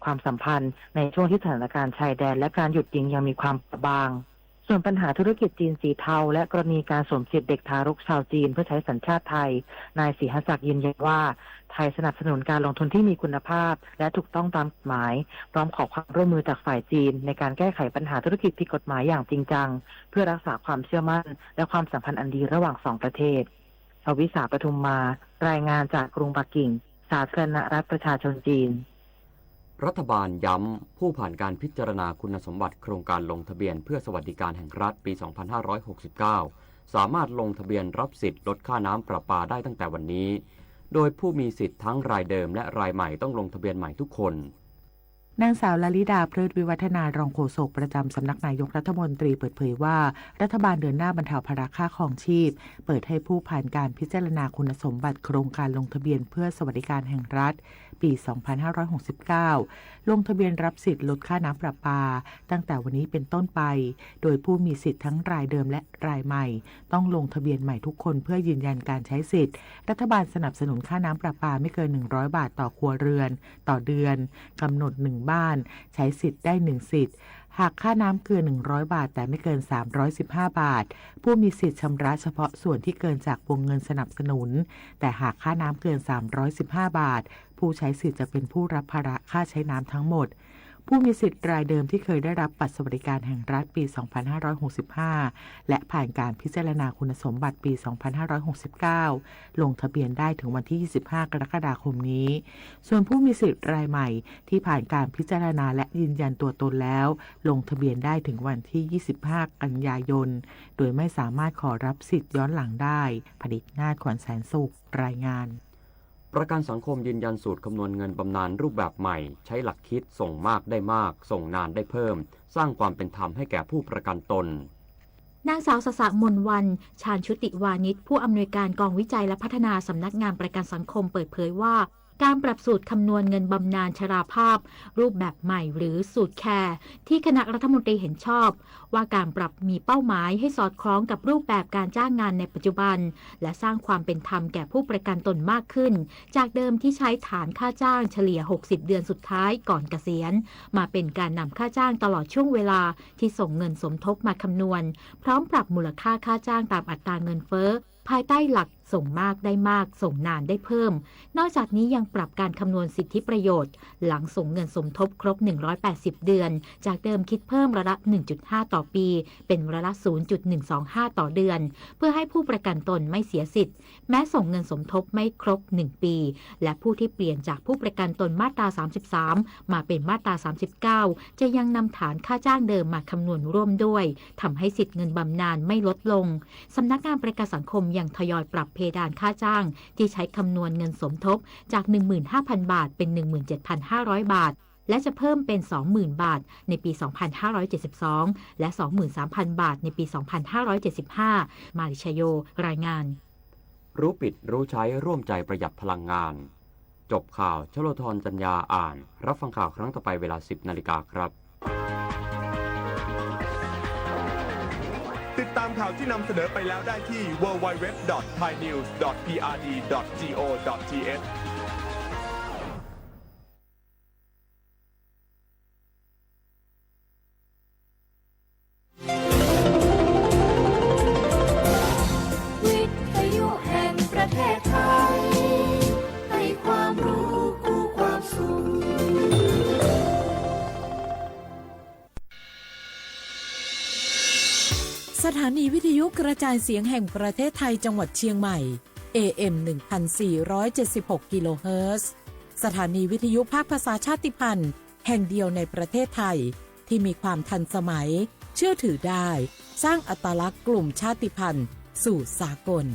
ความสัมพันธ์ในช่วงที่สถานการณ์ชายแดนและการหยุดยิงยังมีความเบาบางส่วนปัญหาธุรกิจจีนสีเทาและกรณีการสวมสิทธิเด็กทารกชาวจีนเพื่อใช้สัญชาติไทยนายศรีหศักดิ์ยืนยันว่าไทยสนับสนุนการลงทุนที่มีคุณภาพและถูกต้องตามกฎหมายพร้อมขอความร่วมมือจากฝ่ายจีนในการแก้ไขปัญหาธุรกิจผิดกฎหมายอย่างจริงจังเพื่อรักษาความเชื่อมั่นและความสัมพันธ์อันดีระหว่างสองประเทศอวิสาปทุมมารายงานจากกรุงปักกิ่งสาธารณรัฐประชาชนจีนรัฐบาลย้ำผู้ผ่านการพิจารณาคุณสมบัติโครงการลงทะเบียนเพื่อสวัสดิการแห่งรัฐปี 2569 สามารถลงทะเบียนรับสิทธิ์ลดค่าน้ำประปาได้ตั้งแต่วันนี้โดยผู้มีสิทธิ์ทั้งรายเดิมและรายใหม่ต้องลงทะเบียนใหม่ทุกคนนางสาวลลิดาเพลิดวิวัฒนารองโฆษกประจำสำนักนายกรัฐมนตรีเปิดเผยว่ารัฐบาลเดินหน้าบรรเทาภาระค่าครองชีพเปิดให้ผู้ผ่านการพิจารณาคุณสมบัติโครงการลงทะเบียนเพื่อสวัสดิการแห่งรัฐปี 2569 ลงทะเบียนรับสิทธิ์ลดค่าน้ำประปาตั้งแต่วันนี้เป็นต้นไปโดยผู้มีสิทธิ์ทั้งรายเดิมและรายใหม่ต้องลงทะเบียนใหม่ทุกคนเพื่อยืนยันการใช้สิทธิ์รัฐบาลสนับสนุนค่าน้ำประปาไม่เกิน100 บาทต่อครัวเรือนต่อเดือนกำหนด1บ้านใช้สิทธิ์ได้1สิทธิ์หากค่าน้ำเกิน100 บาทแต่ไม่เกิน315 บาทผู้มีสิทธิ์ชำระเฉพาะส่วนที่เกินจากวงเงินสนับสนุนแต่หากค่าน้ำเกิน315 บาทผู้ใช้สิทธิ์จะเป็นผู้รับภาระค่าใช้น้ำทั้งหมดผู้มีสิทธิ์รายเดิมที่เคยได้รับบัตรสวัสดิการแห่งรัฐปี 2565 และผ่านการพิจารณาคุณสมบัติปี 2569 ลงทะเบียนได้ถึงวันที่ 25 กรกฎาคมนี้ส่วนผู้มีสิทธิ์รายใหม่ที่ผ่านการพิจารณาและยืนยันตัวตนแล้วลงทะเบียนได้ถึงวันที่ 25 กันยายนโดยไม่สามารถขอรับสิทธิ์ย้อนหลังได้ผลิตนาถขวัญแสนสุขรายงานประกันสังคมยืนยันสูตรคำนวณเงินบำนาญรูปแบบใหม่ใช้หลักคิดส่งมากได้มากส่งนานได้เพิ่มสร้างความเป็นธรรมให้แก่ผู้ประกันตนนางสาวสสมนวันชาญชุติวานิชผู้อำนวยการกองวิจัยและพัฒนาสำนักงานประกันสังคมเปิดเผยว่าการปรับสูตรคำนวณเงินบำนาญชราภาพรูปแบบใหม่หรือสูตรแคร์ที่คณะรัฐมนตรีเห็นชอบว่าการปรับมีเป้าหมายให้สอดคล้องกับรูปแบบการจ้างงานในปัจจุบันและสร้างความเป็นธรรมแก่ผู้ประกันตนมากขึ้นจากเดิมที่ใช้ฐานค่าจ้างเฉลี่ย60 เดือนสุดท้ายก่อนเกษียณมาเป็นการนำค่าจ้างตลอดช่วงเวลาที่ส่งเงินสมทบมาคำนวณพร้อมปรับมูลค่าค่าจ้างตามอัตราเงินเฟ้อภายใต้หลักส่งมากได้มากส่งนานได้เพิ่มนอกจากนี้ยังปรับการคำนวณสิทธิประโยชน์หลังส่งเงินสมทบครบ180 เดือนจากเดิมคิดเพิ่มร้อยละ 1.5 ต่อปีเป็นร้อยละ 0.125 ต่อเดือนเพื่อให้ผู้ประกันตนไม่เสียสิทธิ์แม้ส่งเงินสมทบไม่ครบ1ปีและผู้ที่เปลี่ยนจากผู้ประกันตนมาตรา33มาเป็นมาตรา39จะยังนำฐานค่าจ้างเดิมมาคำนวณร่วมด้วยทำให้สิทธิ์เงินบำนาญไม่ลดลงสำนักงานประกันสังคมยังทยอยปรับเพดานค่าจ้างที่ใช้คำนวณเงินสมทบจาก 15,000 บาทเป็น 17,500 บาทและจะเพิ่มเป็น 20,000 บาทในปี 2572 และ 23,000 บาทในปี 2575 มาริชโยรายงานรู้ปิดรู้ใช้ร่วมใจประหยัดพลังงานจบข่าวชโลธรจัญญาอ่านรับฟังข่าวครั้งต่อไปเวลา 10 นาฬิกาครับติดตามข่าวที่นำเสนอไปแล้วได้ที่ www.thainews.prd.go.thวิทยุแห่งประเทศไทยให้ความรู้คู่ความสุขสถานีวิทยุกระจายเสียงแห่งประเทศไทยจังหวัดเชียงใหม่ AM 1476 กิโลเฮิรตซ์สถานีวิทยุภาคภาษาชาติพันธุ์แห่งเดียวในประเทศไทยที่มีความทันสมัยเชื่อถือได้สร้างอัตลักษณ์กลุ่มชาติพันธุ์สู่สากล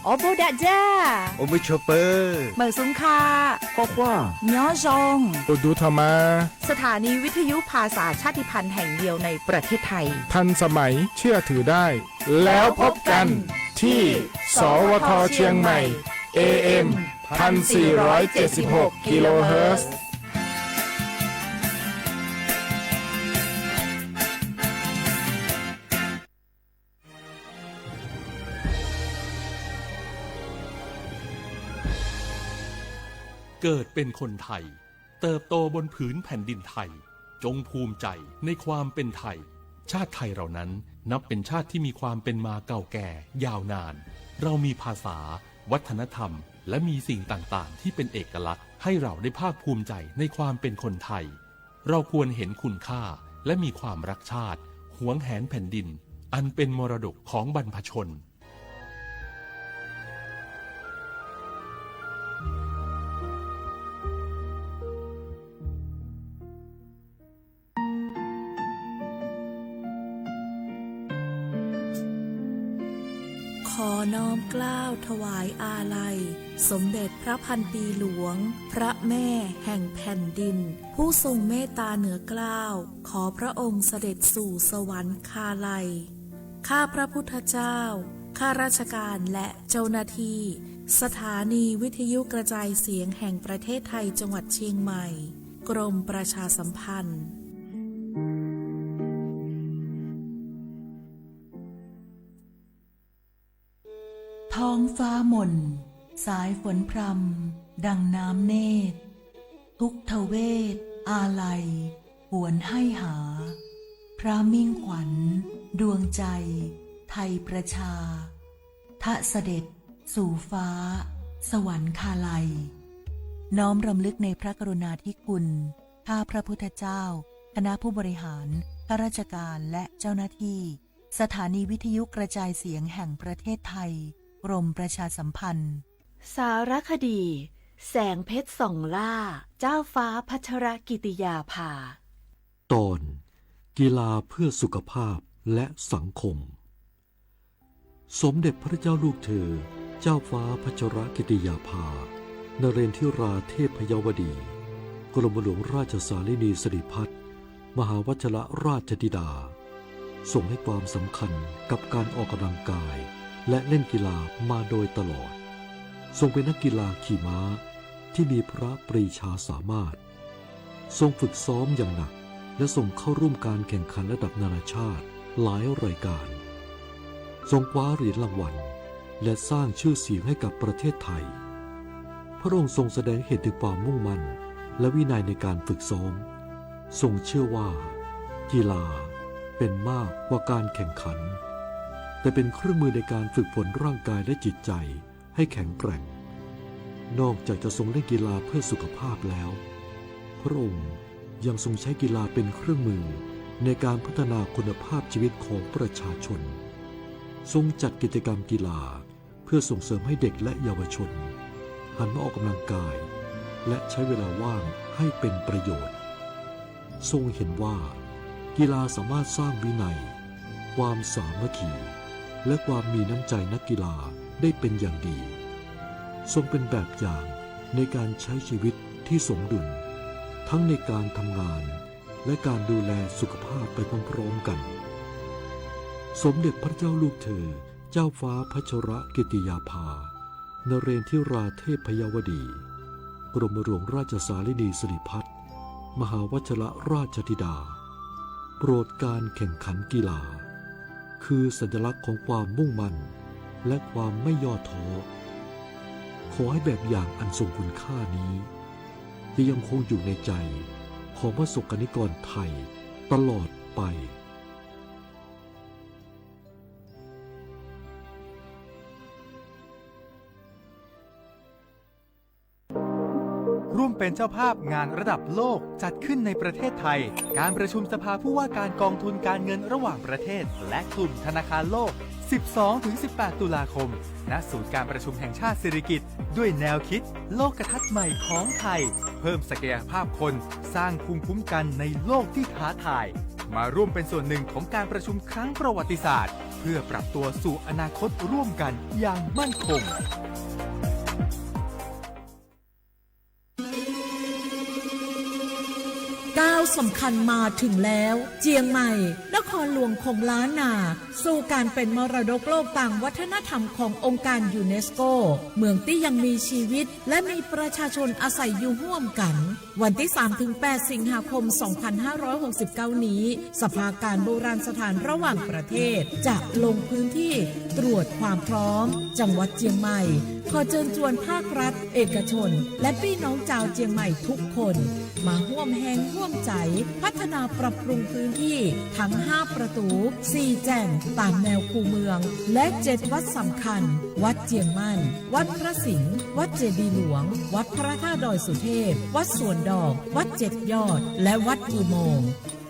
โอโบดะจ้าโอมิชเปอร์เหมือซุงคาก็ว่าเนาะจงตูดูทามาสถานีวิทยุภาษาชาติพันธุ์แห่งเดียวในประเทศไทยทันสมัยเชื่อถือได้แล้วพบกันที่สวทเชียงใหม่ AM 1476 กิโลเฮิรตซ์ เกิดเป็นคนไทยเติบโตบนผืนแผ่นดินไทยจงภูมิใจในความเป็นไทยชาติไทยเรานั้นนับเป็นชาติที่มีความเป็นมาเก่าแก่ยาวนานเรามีภาษาวัฒนธรรมและมีสิ่งต่างๆที่เป็นเอกลักษณ์ให้เราได้ภาคภูมิใจในความเป็นคนไทยเราควรเห็นคุณค่าและมีความรักชาติหวงแหนแผ่นดินอันเป็นมรดกของบรรพชนขอน้อมเกล้าถวายอาลัยสมเด็จพระพันปีหลวงพระแม่แห่งแผ่นดินผู้ทรงเมตตาเหนือเกล้าขอพระองค์เสด็จสู่สวรรคาลัยข้าพระพุทธเจ้าข้าราชการและเจ้าหน้าที่สถานีวิทยุกระจายเสียงแห่งประเทศไทยจังหวัดเชียงใหม่กรมประชาสัมพันธ์ท้องฟ้าหม่นสายฝนพรำดังน้ำเนตรทุกทเวทอาลัยหวนให้หาพระมิ่งขวัญดวงใจไทยประชาทะเสด็จสู่ฟ้าสวรรคาลัยน้อมรำลึกในพระกรุณาธิคุณข้าพระพุทธเจ้าคณะผู้บริหารข้าราชการและเจ้าหน้าที่สถานีวิทยุกระจายเสียงแห่งประเทศไทยกรมประชาสัมพันธ์สารคดีแสงเพชรส่องล่าเจ้าฟ้าพัชรกิติยาภาตอนกีฬาเพื่อสุขภาพและสังคมสมเด็จพระเจ้าลูกเธอเจ้าฟ้าพัชรกิติยาภานเรนทิราเทพยวดีกรมหลวงราชสารินีสิริพัฒน์มหาวชิรราชธิดาทรงให้ความสำคัญกับการออกกำลังกายและเล่นกีฬามาโดยตลอดทรงเป็นนักกีฬาขี่ม้าที่มีพระปรีชาสามารถทรงฝึกซ้อมอย่างหนักและทรงเข้าร่วมการแข่งขันระดับนานาชาติหลายรายการทรงคว้าเหรียญรางวัลและสร้างชื่อเสียงให้กับประเทศไทยพระองค์ทรงแสดงเห็นถึงความมุ่งมั่นและวินัยในการฝึกซ้อมทรงเชื่อว่ากีฬาเป็นมากกว่าการแข่งขันแต่เป็นเครื่องมือในการฝึกฝนร่างกายและจิตใจให้แข็งแกร่งนอกจากจะทรงเล่นกีฬาเพื่อสุขภาพแล้วพระองค์ยังทรงใช้กีฬาเป็นเครื่องมือในการพัฒนาคุณภาพชีวิตของประชาชนทรงจัดกิจกรรมกีฬาเพื่อส่งเสริมให้เด็กและเยาวชนหันมาออกกำลังกายและใช้เวลาว่างให้เป็นประโยชน์ทรงเห็นว่ากีฬาสามารถสร้างวินัยความสามัคคีและความมีน้ำใจนักกีฬาได้เป็นอย่างดีทรงเป็นแบบอย่างในการใช้ชีวิตที่สมดุลทั้งในการทำงานและการดูแลสุขภาพไปพร้อมๆกันสมเด็จพระเจ้าลูกเธอเจ้าฟ้าพัชรกิติยาภานเรนทิราเทพยวดีกรมหลวงราชสารินีสิริพัฒน์มหาวชิรราชธิดาโปรดการแข่งขันกีฬาคือสัญลักษณ์ของความมุ่งมั่นและความไม่ย่อท้อขอให้แบบอย่างอันทรงคุณค่านี้จะยังคงอยู่ในใจของประสบกนิกรไทยตลอดไปร่วมเป็นเจ้าภาพงานระดับโลกจัดขึ้นในประเทศไทยการประชุมสภาผู้ว่าการกองทุนการเงินระหว่างประเทศและกลุ่มธนาคารโลก 12-18 ตุลาคมณศูนย์การประชุมแห่งชาติสิริกิติ์ด้วยแนวคิดโลกทัศน์ใหม่ของไทยเพิ่มศักยภาพคนสร้างภูมิคุ้มกันในโลกที่ท้าทายมาร่วมเป็นส่วนหนึ่งของการประชุมครั้งประวัติศาสตร์เพื่อปรับตัวสู่อนาคตร่วมกันอย่างมั่นคงก้าว สำคัญมาถึงแล้วเจียงใหม่นครหลวงของล้านนาสู่การเป็นมรดกโลกต่างวัฒนธรรมขององค์การยูเนสโกเมืองที่ยังมีชีวิตและมีประชาชนอาศัยอยู่ร่วมกันวันที่ 3-8 สิงหาคม 2569 นี้สภาการโบราณสถานระหว่างประเทศจะลงพื้นที่ตรวจความพร้อมจังหวัดเจียงใหม่ขอเชิญชวนภาครัฐเอกชนและพี่น้องชาวเจียงใหม่ทุกคนมาร่วมแรงร่วมใจพัฒนาปรับปรุงพื้นที่ทั้ง5ประตู4แจ่งตามแนวคูเมืองและ7วัดสำคัญวัดเจียงมั่นวัดพระสิงห์วัดเจดีย์หลวงวัดพระธาตุดอยสุเทพวัดสวนดอกวัด7ยอดและวัดอุโมงค์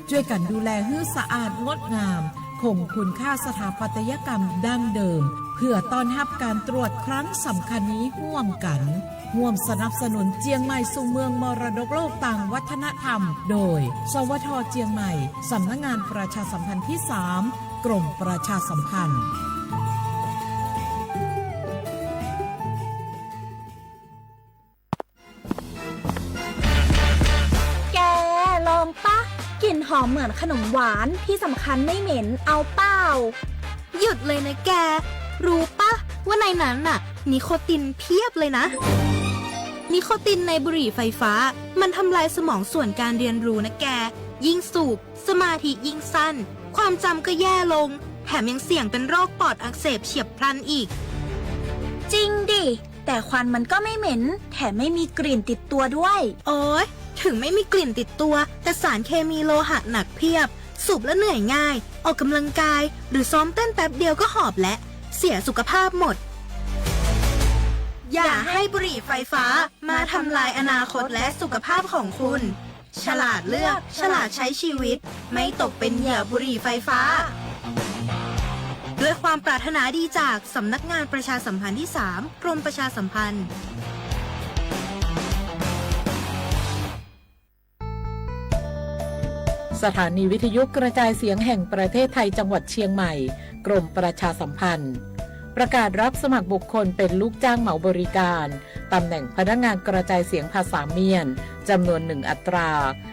ช่วยกันดูแลให้สะอาดงดงามคงคุณค่าสถาปัตยกรรมดั้งเดิมเพื่อต้อนรับการตรวจครั้งสำคัญนี้ร่วมกันร่วมสนับสนุนเจียงใหม่สู่เมืองมรดกโลกต่างวัฒนธรรมโดยสวท.เจียงใหม่สำนักงานประชาสัมพันธ์ที่3กรมประชาสัมพันธ์แกลองปะกลิ่นหอมเหมือนขนมหวานที่สำคัญไม่เหม็นเอาเปล่าหยุดเลยนะแกรู้ปะว่าในนั้นน่ะนิโคตินเพียบเลยนะนิโคตินในบุหรี่ไฟฟ้ามันทำลายสมองส่วนการเรียนรู้นะแกยิ่งสูบสมาธิยิ่งสั้นความจำก็แย่ลงแถมยังเสี่ยงเป็นโรคปอดอักเสบเฉียบพลันอีกจริงดิแต่ควันมันก็ไม่เหม็นแถมไม่มีกลิ่นติดตัวด้วยโอ๊ยถึงไม่มีกลิ่นติดตัวแต่สารเคมีโลหะหนักเพียบสูบแล้วเหนื่อยง่ายออกกำลังกายหรือซ้อมเต้นแป๊บเดียวก็หอบและเสียสุขภาพหมดอย่าให้บุหรี่ไฟฟ้ามาทำลายอนาคตและสุขภาพของคุณฉลาดเลือกฉลาดใช้ชีวิตไม่ตกเป็นเหยื่อบุหรี่ไฟฟ้าด้วยความปรารถนาดีจากสำนักงานประชาสัมพันธ์ที่3กรมประชาสัมพันธ์สถานีวิทยุกระจายเสียงแห่งประเทศไทยจังหวัดเชียงใหม่กรมประชาสัมพันธ์ประกาศรับสมัครบุคคลเป็นลูกจ้างเหมาบริการตำแหน่งพนักงานกระจายเสียงภาษาเมียนจำนวน1อัตรา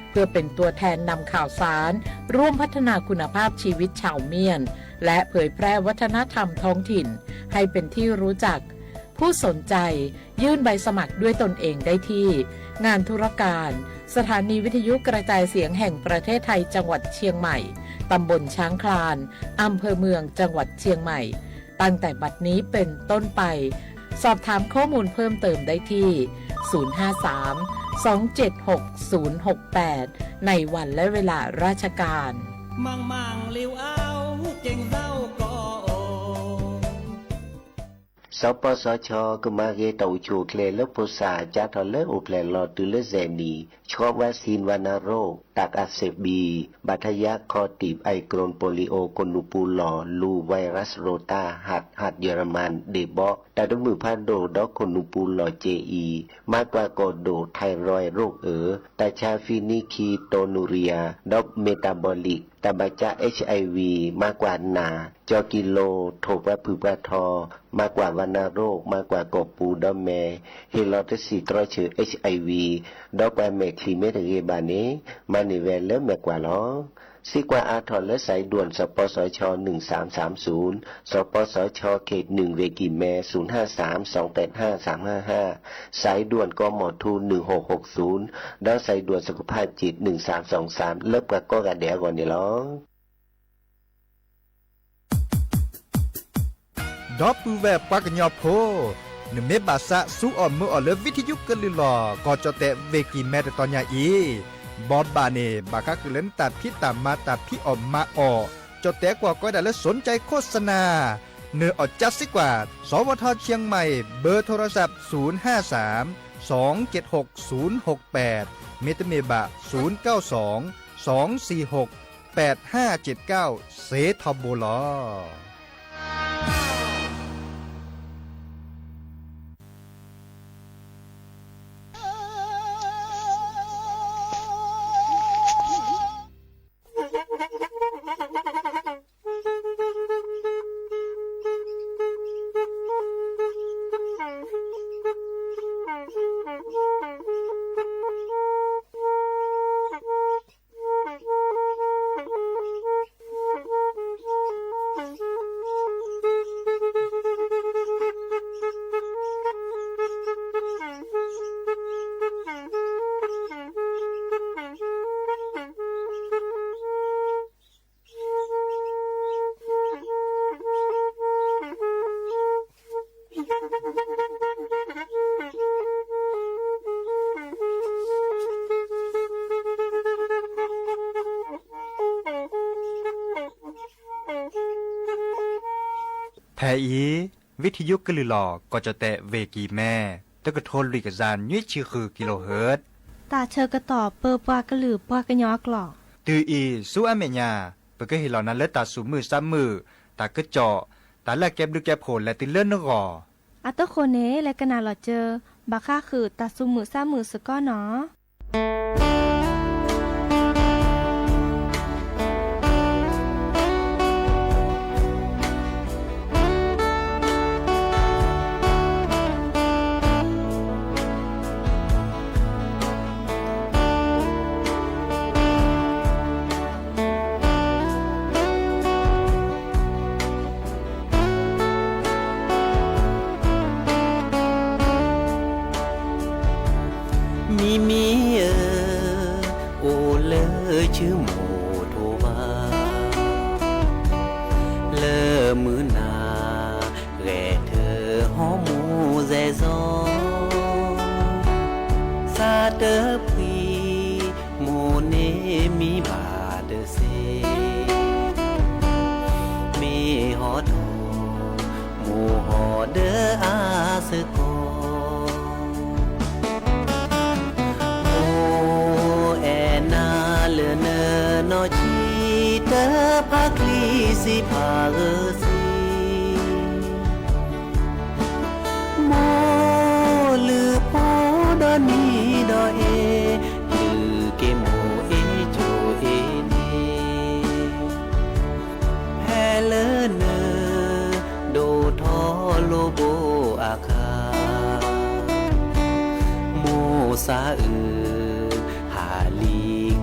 เพื่อเป็นตัวแทนนำข่าวสารร่วมพัฒนาคุณภาพชีวิตชาวเมียนและเผยแพร่วัฒนธรรมท้องถิ่นให้เป็นที่รู้จักผู้สนใจยื่นใบสมัครด้วยตนเองได้ที่งานธุรการสถานีวิทยุกระจายเสียงแห่งประเทศไทยจังหวัดเชียงใหม่ตำบลช้างคลานอำเภอเมืองจังหวัดเชียงใหม่ตั้งแต่บัดนี้เป็นต้นไปสอบถามข้อมูลเพิ่มเติมได้ที่053-276-068ในวันและเวลาราชการมังลิวเอาเก่งเศร้าก็สปสชก็มาเกตอูชูเคลและภาษาจัดเลอุเพลลอตุเลเซนีชอบวัคซีนวัณโรคตักอักเสบบีบัทยาคอติบไอกรนโปลิโอคนูปูลอลูไวรัสโรตาหัดเยอรมันเดบอแต่ด้วยมือพันโดดอกคนูปูลอเจอีมากกว่าโกโดไทรอยโรคแต่ชาฟินิคีโตนูเรียดอกเมตาบอลิกแต่บัจจะ HIV มากกว่านาจอกิโลโทปะผืปะทอมากกว่าวัณโรคมากกว่ากบปูดอแมเฮลอตสิตรอเชอ HIV ดอกไปเมคลีเมตเกบานีมานิเวลเลมากกว่าล้อสิกว่าอาทรและสายด่วนสปสช1330สปสชเขต1เวกิแม0532855355สายด่วนกมทู1660แล้วสายด่วนสุขภาพจิต1323เลิกกับก็กระเดียก่อนนี่ล้อดอปูแวปากญอโพนเมบาสะสู้อ่อนมืออ่อนเลวิทยุกันลิลอก็จะเตะเวกิแมตตอนยาอีบอดบาเนบาคักเล่นตัดพี่ตามมาตัดพี่ออกมาออจะแตกว่าก็ได้และสนใจโฆษณาเนื้ออดจัดสิกว่าสวทเชียงใหม่เบอร์โทรศัพท์053-276-068เมตเมบะ092-246-8579เซทอโบลอ อีวิทยุกลือหลอก็จะแตะเวกีแม่ตะกะโทนลุยกะจานยี่ชื่อคือกิโลเฮิรตซ์ตาเชอกระต่อเปอปากระหลือปากระยอกหลอกตืออีสู้อเมญาเปก็เห็นเหล่านั้นแล้วตาสูมือซ้ำมือตากระเจาะตาแลกแก็บดูแก็บโผล่และติเลื่อนนกออัตโตโคเนและกนาหลอเจอบาค่าคือตาซุมือซ้ำมือสก้อเนาะชื่อโมโทวาเลอมือนาแร่เธอหอมูแซซอซาเตอพีโมเนมีบาเดเซเมฮอดโมฮอเดอาสโกนอชีเตพักลีสิพาเอซีโมลือโพดอนีดอเอลือเกโมเอโจเอเนแพเลเนโดทอโลโบอาคาโมซา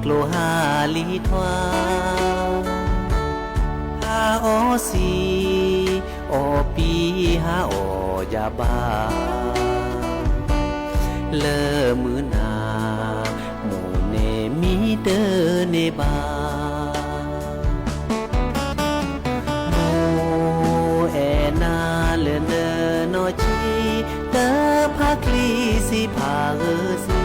โกลฮาลีทวาฮาโอซีโอปีฮาโอยาบาเลอมือนาโมเนมีเดเนบาโมเอนาเลเนโนชีเตพักลีสิพาเอซี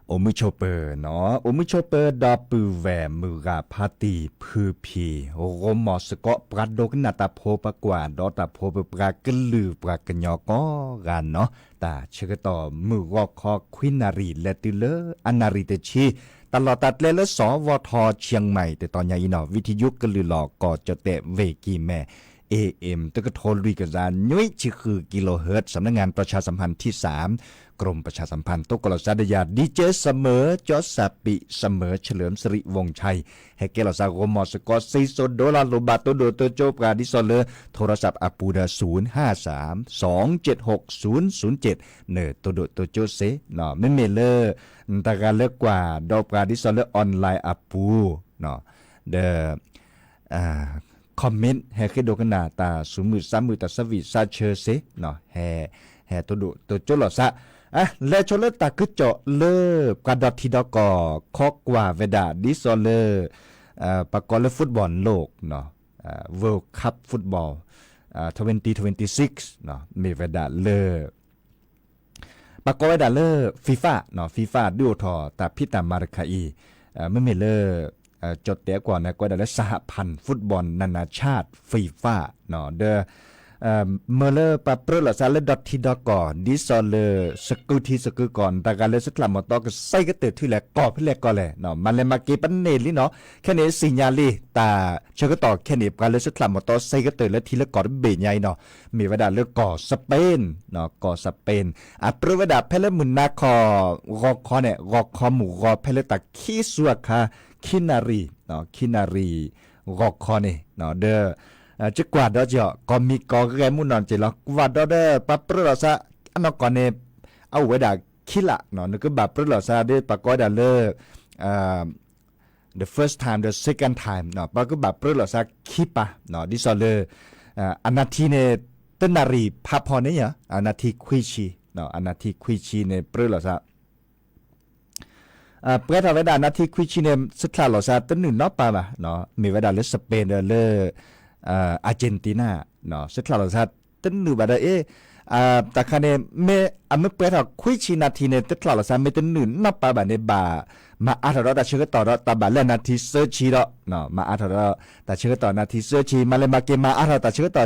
โอมุโชเปอร์เนาะโอมุโชเปอร์ดอปือแวมือกาพาตีพือพีโรมอสกอปรัดดกนาตาโพปกว่าดอตาโพปปรากลือปรากญอก็กันเนาะตาเชกต่อมือวอกคอควินารีและติเลออนาริเตชีตลอดตัดเลและสวทเชียงใหม่แต่ตอนนี้เนาะวิทยุกลือหลอกก็จะเตะเวกีแม่AM ตะกะโทนลุยกะจานย้อยชื่อคือกิโลเฮิรตซ์สำนักงานประชาสัมพันธ์ที่3กรมประชาสัมพันธ์ตกลสาดยาดีเจเสมอจอสปิเสมอเฉลิมสิริวงศ์ชัยให้เกลสากมอสกอซีโซโดลาโลบาโตโดโตโจปราดิซอเลโทรศัพท์อปูดา053-276-007เนอโตโดโตโจเซเนาะไม่เมเลอร์ตะกาเลิกกว่าดอปราดิซอเลออนไลน์อปูเนาะเดคอมเมนต์แห่คือโดกันนาตาสุมือซ้ำมือตาสวีซาเชอเซเนาะแห่ตัวโจหลอซะ และชนเลตากึเจาะเลกระดอทีดอกอคอกกว่าเวดาดิซอเลประกอบเลฟุตบอลโลกเนาะWorld Cup ฟุตบอล2026เนาะมีเวดาเลประกอบเวดาเลฟีฟ่าเนาะฟีฟ่าดูทอตาพิตามาร์คาอีไม่มีเลจดเดียวก่อนนะก็ได้สหพันธ์ฟุตบอลนานาชาติฟีฟ่าเนาะเดเมื่อเลปะเปรละซาเลดอททีดอกอดิซอเลสกุทีสกุก่อนแต่การเลสกลับมาต่อก็ใส่ก็เติดที่แหลกก่อพี่แหลกก่อเลยเนาะมันเลยมาเก็บปันเนลิเนาะแค่นี้สิญญาลีตาเชื่อก็ต่อแค่นี้การเลสกลับมาต่อใส่ก็เติดแล้วทีละก่อเบยใหญ่เนาะมีเวลาเลือกก่อสเปนเนาะก่อสเปนเปรเวดาเพลมุนนาคอรอคอเนี่ยรอคอหมู่รอเพลตาคีสัวคาคินารีเนาะคินารีรอคอเนี่ยเนาะเดจะกว่าดอจะก็มีก็แกมุนนอนจะละกว่าดอเดปะเปรอซะอันนั้นก่อนเนี่ยเอาไว้ดาคิละเนาะนึกแบบเปรอซะได้ปะก็ดาเลthe first time the second time เนาะปะก็แบบเปรอซะคิปะเนาะดิซอเลอันนาทีเนี่ยต้นนารีพาพอเนี่ยอันนาทีคุยชีเนาะอันนาทีคุยชีเนี่ยเปรอซะเพื่อทำไว้ดานาทีคุยชีเนี่ยสุดท้ายเราซะต้นหนึ่งนอกป่ะเนาะมีไว้ดาเลสเปนเลอาร์เจนตินาเนาะสุดท้ายเราซะต้นหนึ่งแบบแต่คันเนี่ยไม่เปิดหรอกคุยชีนาทีเนี่ยสุดท้ายเราซะไม่ต้นหนึ่งนอกป่ะแบบในบ่ามาอาร์ทอร์แต่เชื่อต่อตาบ่าเล่นนาทีเซอร์ชีเนาะมาอาร์ทอร์แต่เชื่อต่อนาทีเซอร์ชีมาเลยมาเกมมาอาร์ทอร์แต่เชื่อต่อ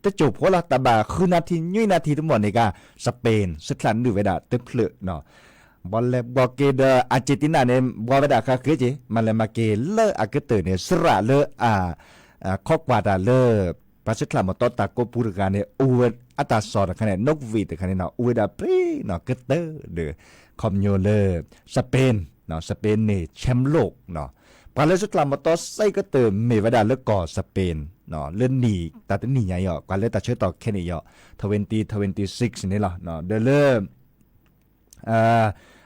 จะจบเพราะละตาบ่าคือนาทียุ่ยนาทีทั้งหมดในการสเปนสุดท้ายหนึ่งเวลาเต็มเพลิดเนาะบอลเล็บบอกเกเดอาร์เจนตินาเนี่ยบอลเวลาค่ะคือจีมาเลยมาเกเลอาเกเตอร์เนี่ยสระเลข้อกว่าดาเลประสิทธิ์ลามตอตาโกปูรการเนี่ยอูเวอัตาสอดคะแนนนกวีแต่คะแนนเนาะอูเวดาปรีเนาะเกเตอร์เดอคอมโยเลสเปนเนาะสเปนเนี่ยแชมป์โลกเนาะประสิทธิ์ลามตอไซก็เติมเมวดาเลก่อสเปนเนาะเล่นหนีแต่หนีใหญ่เหรอกว่าเลตาเชื่อต่อแค่นี้เหรอ2026นี่เหรอเนาะเดอเล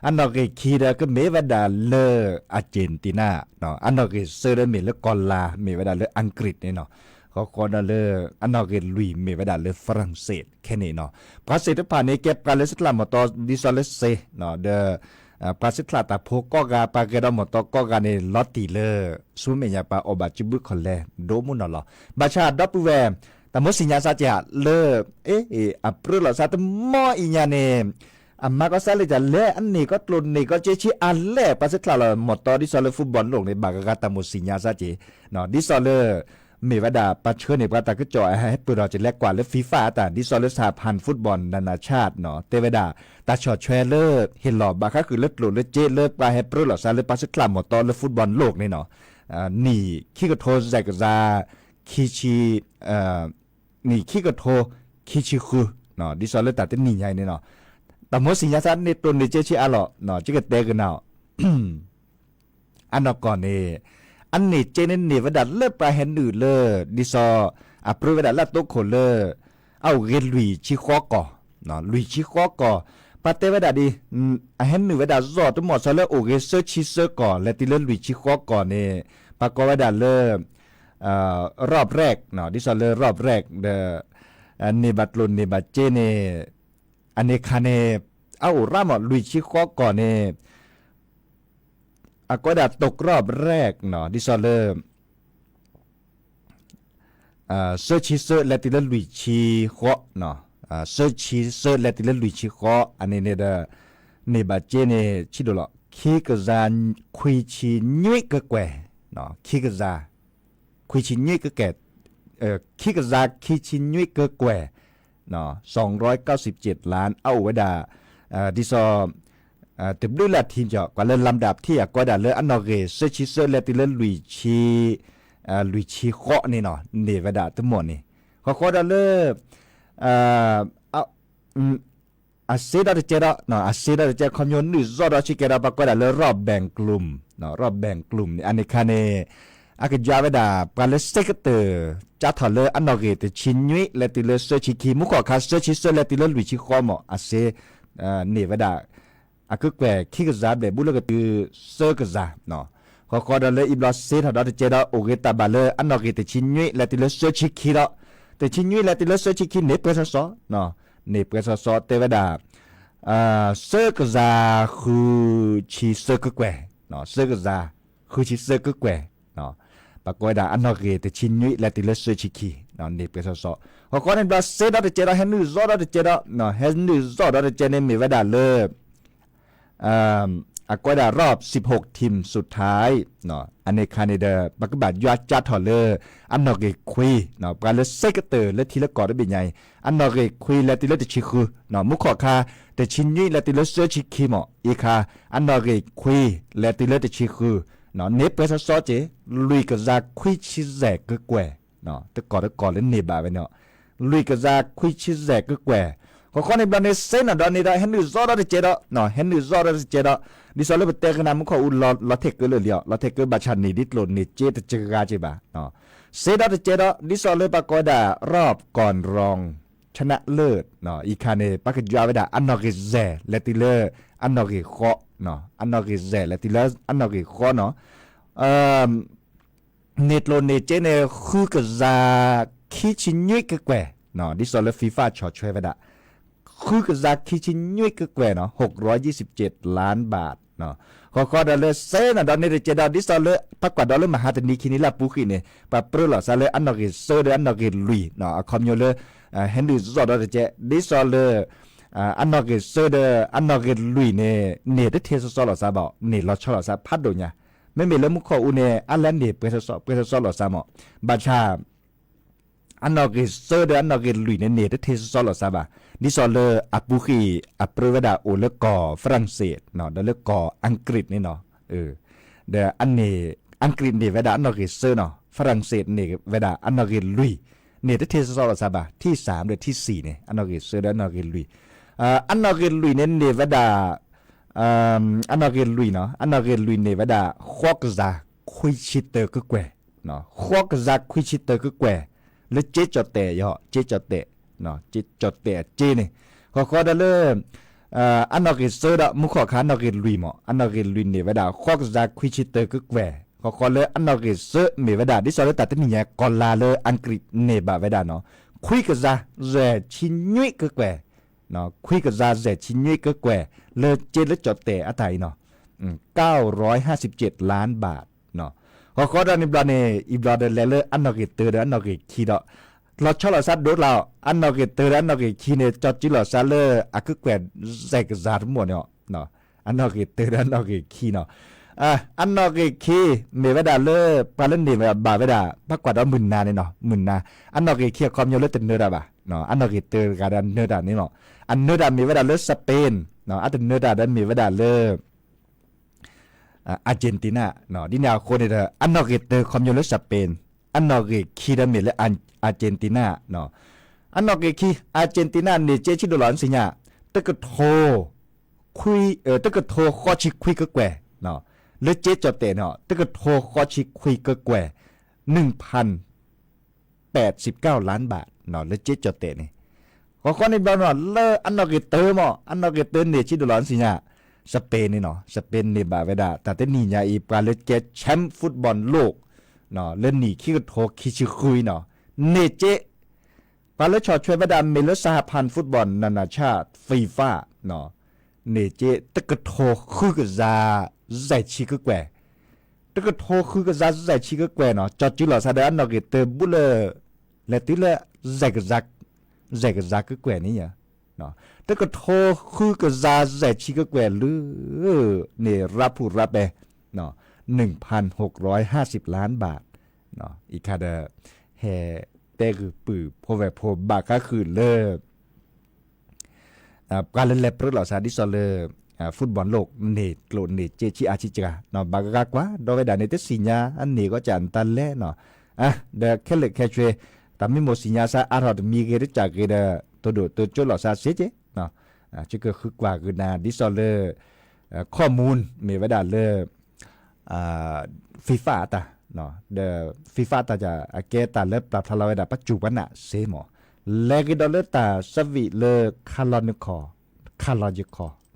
อันนั้นก็คีดก็เมวดาเลอาร์เจนตินาเนาะอันนั้นก็เซอร์เมเลกอลลาเมวดาเลอังกฤษเนี่ยเนาะเขาก็ได้เลอันนั้นก็ลุยเมวดาเลฝรั่งเศสแค่นี้เนาะภาษาที่ผ่านนี้เก็บการเลสลามมาต่อดิซอเลเซเนาะเดภาษาที่ตาโพก็กาปาเกดอมาต่อก็กาในลอตติเลซูเมียปาอบาจิบุคอนเลโดมุนเนาะบาชาดับเวแต่มสิญญาซาจะเลอัปรุลซาตมออิญาเนมาก็ซาเลยจะเล่อันนี้ก็ตลุนนี่ก็เจชิอันเล่ภาษาที่เราหมดต่อดิซอเลฟุตบอลโลกในบากากาตามสิญญาซาเจเนาะดิซอเลมีวดาปัจเชิญในประตาก็จ่อยให้ปืนเราจะแลกกว่าและฟีฟ่าแต่ดิซอลสหพันธ์ฟุตบอลนานาชาติเนาะเตวดาตาช็อตแชร์เลอร์เห็นหลอบบาค่าคือเลือดหลุดเลือดเจเลือดปลาให้ปืนเราซาเลปัสกลับหมดตอนและฟุตบอลโลกนี่เนาะนี่ขี้กระโทแซกซาคิชินี่ขี้กระโทคิชิคุเนาะดิซอลแต่เป็นนี่ใหญ่เนี่ยเนาะแต่มสิญญาซาในตัวนี้เจชิอาหล่อเนาะจิกเตกันเนาะอันนั้นก่อนนี่อันนี้เจนนี่วดาเลิกไปเห็นอื่นเลยดิซอปรุวดาละโตโคเลเอาเกลุยชิคอกอเนาะลุยชิคอกอปาเตวดาดีเห็นวดาซอตุหมดซะเลโอเกเซอร์ชิเซอร์ก่อและติเลลุยชิคอกอเนี่ยปากวดาเลรอบแรกเนาะดิซอเลรอบแรกเดอันนี้บัตลุนนี่บัตเจเนอันนี้คาเนเอารามอลุยชิคอกอเนี่ยก็ได้ตกรอบแรกเนาะดิซอเลอร์เซอร์ชิเซอร์และติเลลุยชิโคเนาะเซอร์ชิเซอร์และติเลลุยชิโคอันนี้เนี่ยในบาเจเนี่ยชิโดละคีกซานคุยชิยุยกะแกวเนาะคีกซาคุยชิยุยกะแกคีกซาคีชิยุยกะแกวเนาะ297ล้านเอาไว้ดาดิซอติดด้วยละทีมจะกว่าเริ่มลำดับที่ก็ได้เลยอันนอเกเซชิเซอร์และติเลลุยชีโคนี่เนาะนี่วดาทั้งหมดนี่เขาได้เลยอาเซดาเจระเนาะอาเซดาเจคอมยอนนี่ซอดาชิเกราปก็ได้เลยรอบแบ่งกลุ่มเนาะรอบแบ่งกลุ่มนี่อันนี้คันเนอากิจาวดาปาเลสเซกเตอร์จัดทอเลอันนอเกตชินยุยและติเลเซชิคิมุขอคาเซชิเซอร์และติเลลุยชิโคมอาเซนี่วดาคือแกขี้กระซาแบบบุลกตือเซอร์กระซาเนาะเขาได้เลยอิบลอสเซทดอเจดาโอเกตาบาเลอันนอเกตชินยุยและติเลเซชิคิระแต่ชินยุยและติเลเซชิคิเนเปซอเนาะเนเปซอเตวดา เซอร์กซาคือชีเซอร์กแกวเนาะเซอร์กซาคือชีเซอร์กแกวเนาะปากอยดาอันนอเกตชินยุยและติเลเซอร์ชิคีเนาะนี่เป็นสอๆเขาก็ในบราเซดอเดเจดาเฮนูซอดอเดเจดาเนาะเฮนูซอดอเดเจเนมีเวดาเลก็ได้รอบ16ทีมสุดท้ายเนาะอันในคาเนเดอร์บักบัดยอดจัดถอเลอร์อันนอเกคุยเนาะการเลเซกเตอร์และทีละกอได้เป็นไงอันนอเกคุยและทีละติชิคือเนาะมุขคาแต่ชินยี่และทีละเซอร์ชิคิมออีคาอันนอเกคุยและทีละติชิคือเนาะเนปเปซซอเจลุยกะซาคุยชิแซกกแกวเนาะตะกอและเนบาไปเนาะลุยกะซาคุยชิแซกกแกวข้อในบันเนเซนดอนนี่ได้เห็นดูซอดได้เจดเนาะเห็นดูซอดได้เจดดิซอลเลยไปเตะกันนะมุขอุลลอเทกเกอร์เลยลอเทกเกอร์บัชันนี่ดิโลนี่เจตเจกาเจบาเนาะเซดได้เจดดิซอลเลยปากอดารอบก่อนรองชนะเลิศเนาะอีคาเนปากจาเวดาอันนอกิเซเลติเลอันนอกิขอเนาะอันนอกิเซเลติเลอันนอกิขอเนาะเนตโลเนเจเนคือกะซาคิชินยุยกะแกวเนาะดิซอลเลยฟีฟ่าชอช่วยเวดาคือกะซาคิชินยุยกะแกวเนาะ627ล้านบาทเนาะข้อดอลลาร์เซนดอนนี่เจดาดิซอลเลปักกว่าดอลลาร์มหาตนีคินิลาปุกิเนี่ยปะเปรลอซาเลอันนอกิเซเดอันนอกิลุยเนาะคอมโยเลเฮนดูซอดอเจดิซอลเลอันนอกิเซเดอันนอกิลุยเนี่ยเดเทซอลอซาบ่เนี่ยลอชอลอซาพัดโดญะไม่มีเลมุขออุเนี่ยอันแลนเนี่ยเปซอลอซาหมอบาชาอันนอกิเซเดอันนอกิลุยเนี่ยเดเทซอลอซาบ่ดิซอลเลอปุกิอเปรเวดาโอเลกอฝรั่งเศสเนาะดอลเลกออังกฤษนี่เนาะเดอันนี้อังกฤษนี่เวดาอันนอกิเซเนาะฝรั่งเศสนี่เวดาอันนอกิลุยเนี่ยเทสซอลซาบาที่3หรือที่4เนี่ยอันนอกิเซเดอันนอกิลุยอันนอกิลุยเนี่ยเวดาอันนอกิลุยเนาะอันนอกิลุยเนี่ยเวดาฮอกซาคุยชิเตอร์กแกวเนาะฮอกซาคุยชิเตอร์กแกวและเจจอเตยอเจจอเตเนาะเจจอเตเจนี่ข้อดอลเลอร์อันนอกิเซเดมุขอคันนอกิลุยหมออันนอกิลุยเนี่ยเวดาฮอกซาคุยชิเตอร์กแกวข้อเลยอันนอกิเซมีเวดาดิซอลเลตัดนี่เนี่ยกอลาเลอังกฤษเนี่ยบาเวดาเนาะคุยกับซาเจชินยุยกแกวเนาะคุยกับซาเจชินยุยกแกวเลเจเลจอเตอะไตเนาะ957ล้านบาทเนาะข้อดอนิบลาเนอิบลาเดเลอันนอกิเตอร์อันนอกิคีดอเราชอบเราซัดโดดเราอันนอกิเตอร์อันนอกิคีเนจอจิเราซาเลอะกแกวแซกซาทั้งหมดเนาะอันนอกิเตอร์อันนอกิคีเนาะอันนอกิคีเมเวดาเลปาเลนเดบาเวดาปากกว่าดอมึนนาเนี่ยเนาะมึนนาอันนอกิคีคอมโยเลตเนอร์ดาบะเนาะอันนอกิเตอร์กาดันเนอร์ดานี่เนาะอันเนอร์ดาเมเวดาเลสเปนเนาะอันเนอร์ดาดันเมเวดาเลอาร์เจนตินาเนาะดินาโคเนเดอันนอกิเตอร์คอมโยเลสเปนอันนอกิคีดาเมเลอาร์เจนตินาเนาะอันนอกิคีอาร์เจนตินาเนเจชิโดลอนสิญาตะกะโทคุยตะกะโทขอชิคุยกะแกวเนาะเลเจจอเตเนาะตะกะโทขอชิคุยกะแกว 1,089 ล้านบาทเนาะเลเจจอเตนี่ข้อในบอลเนาะเลอันนอกิเตอร์หมออันนอกิเตอร์เนชิโดลอนสิญาสเปนนี่เนาะสเปนนี่บาเวดาแต่เตนี่ญาอีปาเลเจแชมป์ฟุตบอลโลกเนาะเล่นนี่คิกโทคิชิคุยเนาะเนเจปาเลชอช่วยบดาเมลสหพันธ์ฟุตบอลนานาชาติฟีฟ่าเนาะเนเจตะกะโทคือกะซาไซชิกะแกวตะกะโทคือกะซาไซชิกะแกวเนาะจอจิลอซาเดอันนอกิเตบุเลและติเลไซกะซักกะแกวนี่เนี่ยเนาะตะกะโทคือกะซาไซชิกะแกวลือเนี่ยรับผู้รับเเนาะ 1,650 ล้านบาทเนาะอีคาเดแฮแต่คือปือพอแบบพอบาก็คือเลิกการเล่นแลปเปอร์เหล่าซาดิซอลเลอร์ฟุตบอลโลกเนตโกลเนตเจชิอาชิจาเนาะบากากว่าโดยดาเนตสิญญาอันนี้ก็จะอันตันแลเนาะเดแค่เล็กแค่ช่วยแต่ไม่หมดสิญญาซาอารอดมีเกริจากเกเดตัวโดตัวโจหล่อซาเสียเจเนาะจะก็คือกว่าคือนาดิซอลเลอร์ข้อมูลมีไว้ดาเลอร์ฟีฟ่าตาเนาะเดฟีฟ่าตาจะเกตาเลปรับทลายดาปัจจุบันน่ะเซมอเลกิดอเลตาสวิเลคาร์ลอนิคอ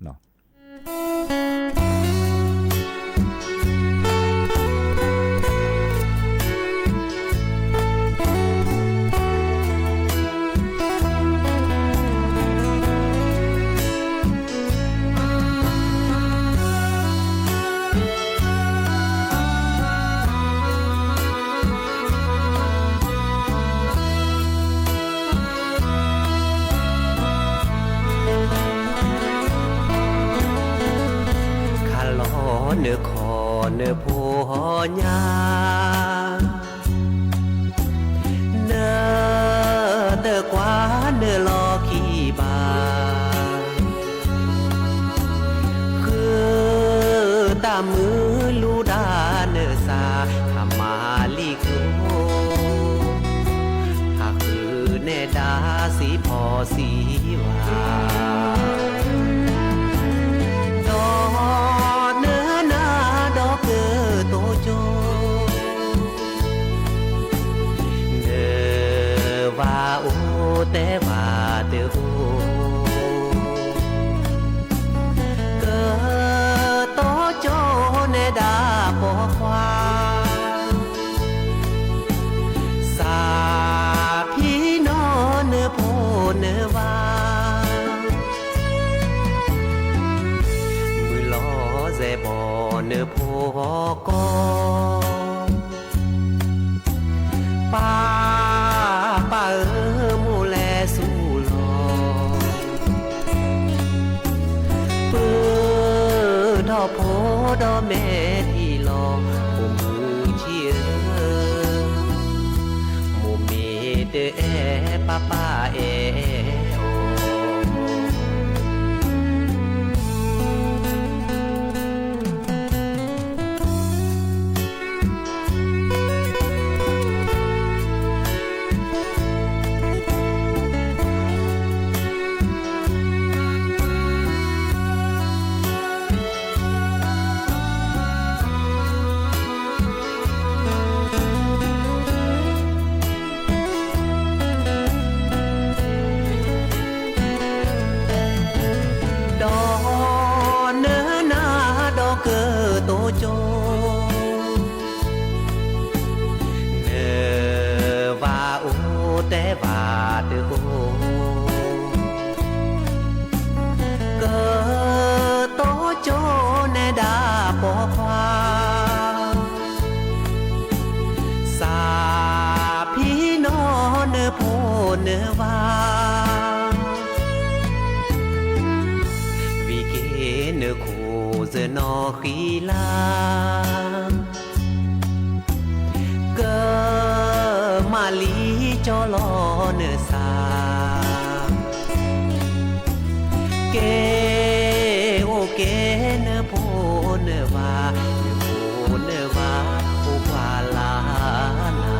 เนาะ ค ญาเนอเตอกว่าเนอรอขี้บาคือตามือลูดาเนอสาขมาลีโกถ้าคือเนดาสีพอสีวาดอเนอนาดอเกอโตโจเนอว่าโอแต่ว่าเตอโอเกอโตโจเนดาปอควาสาพี่น้อเนอโพเนอว่ามือล้อแซบอเนอโพกอป้าป้ามูแลสู้ลอปื้อดอโพดอแม่ที่ลอผู้มือเชียโมเมเดแอป้าป้าเอโอดอเนอนาดอเกอโตโจเนอว่าโอแต่ว่าเตอโอเกอโตโจเนดาปอควาสาพี่น้อเนอโพเนอว่าเนอโคเจนอขีลาเกอมาลีจอลอเนอสาเกโอเกเนอโพเนอวาเนอโพเนอวาโอวาลานา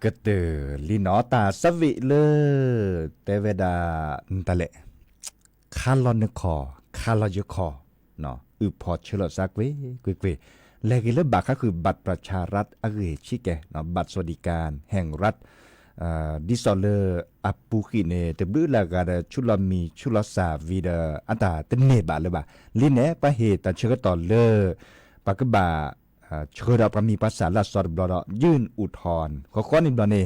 กระเตอลีนอตาสวิเลแต่เวดาตะเละคาลอนคอคาลอยคอเนาะพอเชลซักเวกและกิเลบัตรก็คือบัตรประชารัฐอเรชิแกเนาะบัตรสวัสดิการแห่งรัฐดิซอลเลอร์อัปปูกิเนเตบลากาดชุลมีชุลสาวีดอันตาเตเนบาเลยบาลินเนปะเหตเชกตอเลอปากบาเชิดประมีภาษาละสอดบลอยื่นอุทธรณ์ข้อนี้บลอเน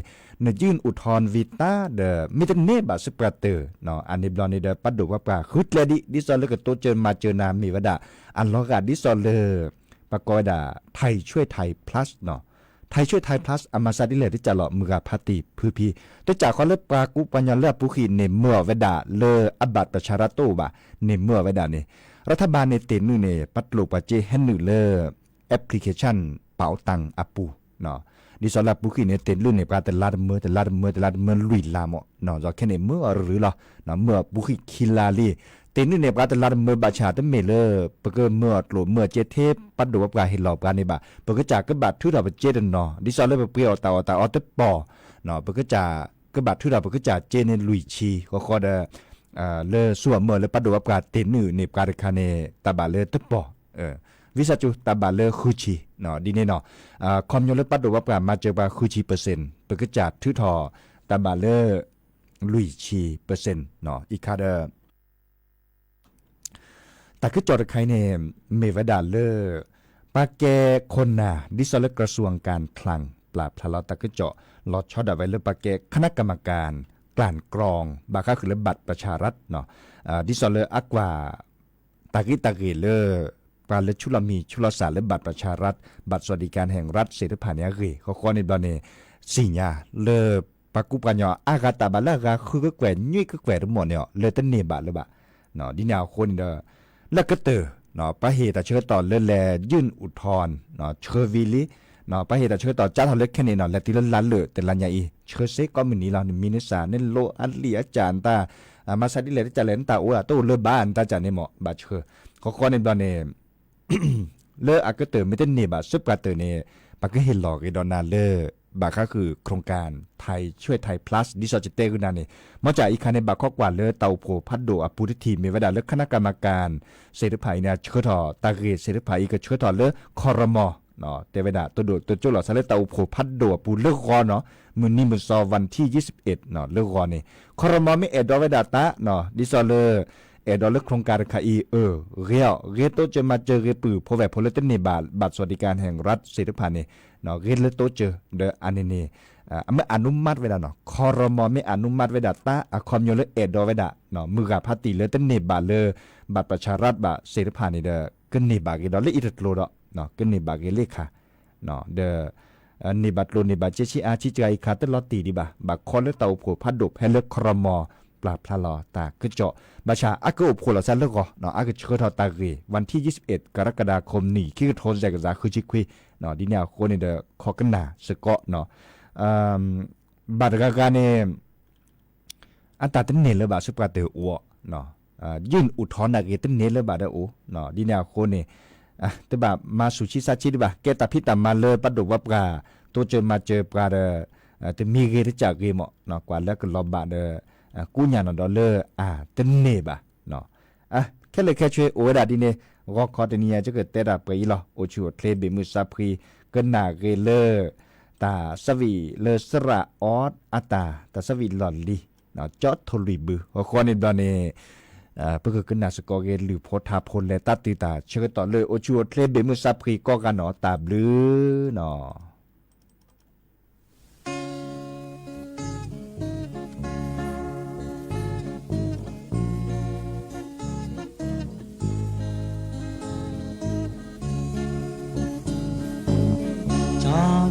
ยื่นอุทธรณ์วิตาเดมิตเนบาสปราเตอร์เนาะอันนี้บลอเนเดปัดดูว่าปลาฮึดเลดิซอลเลอร์ก็โตเจอมาเจอนามีวดาอันลอกาดิซอลเลอร์ปากอยดาไทยช่วยไทย plus เนาะไทยช่วยไทย plus อามาซาดิเลที่จะหล่อมือพาติพื้พีตัวจากเขาเลือกปลากุปัญญาเลือกปุขีเนเมื่อเวดาเลออับัตประชารัฐบะเนเมื่อเวดาเนี่ยรัฐบาลในเตนึเนปัดลูกปาเจเฮนูเลอแอปพลิเคชันเป๋าตังอัปูเนาะดิสอลาปุขีเนเตนลุ่นในปลาแต่ลาดเมื่อลุยลามเนาะจะแค่เนเมื่อหรือล่ะเนาะเมื่อปุขีคิลาลีเตนึในปลาแต่ลาดเมื่อบาชาตเมเลอปกเมื่อหลเมื่อเจเทปปัดดูว่าปลาเห็นหลอกปลาในบ่าปกจากก็บาดทุดาปเจดเนาะดิสอลเลยเปรี้ยวตาออตปอเนาะปกจากก็บาดทุดาปกจากเจเนลุยชีก็เดเลอส่วนเมื่อเลยปัดดูว่าปลาเตนึในปลาเดคาเนตาบาเลตปอวิสาจุตาบาเลคุชีเนาะดีเนาะคอมยนเลปัดดูว่าปลามาเจอบาคุชีเปอร์เซ็นต์ปกจากทุทอตาบาเลลุยชีเปอร์เซ็นต์เนาะอีกคาเดแต่คือจอดใครเนี่ยเมวดาเลอปาแกคนน่ะดิสอลกระทรวงการคลังปราบทะเลาะตะคือเจาะลอดช็อตเอาไว้เลอปาแกคณะกรรมการกลั่นกรองบาค่าคือเลบัตรประชารัฐเนาะดิสอลอักว่าตะกิเลอปาเลชุลมีชุลสารและบัตรประชารัฐบัตรสวัสดิการแห่งรัฐเศรษฐผ่านยาเกเขาข้อในบลเนสิ่งยาเลอปากุปัญญาอากาตาบาลากาคือก็แกว่ยุ่ยก็แกว่ทั้งหมดเนี่ยเลยตั้งเนบาเลยบะเนาะดิแนวคนเดอแล้วก็เตอเนาะประเหตุเชิญต่อเลื่อนแลยื่นอุทธรณ์เนาะเชอร์วิลิเนาะประเหตุเชิญต่อจ้าทอเล็กแค่นี้เนาะและที่เลื่อนล้านเลยแต่ลันยาอีเชอร์เซก็มีนี่เรามีนิสาเนโลอัลลีอาจารย์ตามาซาดิเลที่จะเล่นตาโอ้โตเลือบ้านตาจานในหมอบาเชอเขาข้อในตอนนี้เลออากเตอไม่ได้เนบาซุปกาเตอร์เนี่ยปากก็เห็นหลอกไอ้ดอนนาเลอบาก็คือโครงการไทยช่วยไทย plus ดิสอจิเต้กุนานี่มาจากอีกคันในบาข้อกว่าเลอเตาโผพัดโดอปูทิทีมีเวลาเลอคณะกรรมการเศรษฐภัยเนี่ยเชื่อถอตาเกตเศรษฐภัยก็เชื่อถอเลอคอรมอเนาะแต่เวลาตัวโดตัวโจหล่อซะเลเตาโผพัดโดปูเลิกรอเนาะมื้อนี้มื้อซอวันที่21เนาะเลิกรอนี่คอรมอไม่เอดอเวดาตะเนาะดิซอเลอเอดอลโครงการคาอีเรียโตจะมาเจอเรปือพอแบบพลเตนในบัตรสวัสดิการแห่งรัฐเศรษฐภัณฑ์นี่เนาะเรียโตเจอเดออันนี้ไม่อนุมัติไว้ดาเนาะคอรมอไม่อนุมัติไว้ดาตาคอมโยเลเอดอไว้ดาเนาะมือกับพาติเลเตนในบาเลบัตรประชารัฐบัตรเศรษฐภัณฑ์นี่เดอกันในบาเกดอเลอิตโลดเนาะกันในบาเกเลค่ะเนาะเดอในบัตรโลในบัตรเจชิอาชิใจคาตลอตีดิบาบักคอเลเตาโผพัดดบให้เลคอรมอปราบพลาตาก็เจาะบาชาอักอบโคลาซันเลกอเนาะอักเชิดทอตาเกวันที่21กรกฎาคมนี้คิกโทนแจกซาคือจิคุยเนาะดิแนวคนนี่เดอคอกันนาสกอเนาะบัตรการเนี่ยอันตาเตนเนลบาสุปกาเตออเนาะยื่นอุทธรณ์เกเตนเนลบาเดอเนาะดิแนวคนนี่แต่บามาสุชิซาชิดิบาเกตาพิตามาเลปัดดว่าปลาตัวเจอมาเจอปลาเดอแต่มีเกที่จากเกมเนาะกว่าแล้วก็ลอบาเดอกูญาณดอลเลอร์เตนเนบะเนาะแค่เลยแค่ช่วยโอดาดิเนรอคอเตเนียจะเกิดเตระไปอีหรอโอชูเทเลเบมุซาพรีก็นาเกเลอร์ตาสวีเลสระออดอาตาตาสวีหลอนลีเนาะจอดโทริบือหัวข้อในตอนนี้เพื่อขึ้นนาสกอเกหรือโพธาพลและตัดติตาเชื่อต่อเลยโอชูเทเลเบมุซาพรีก็กันเนาะตาบลือเนาะ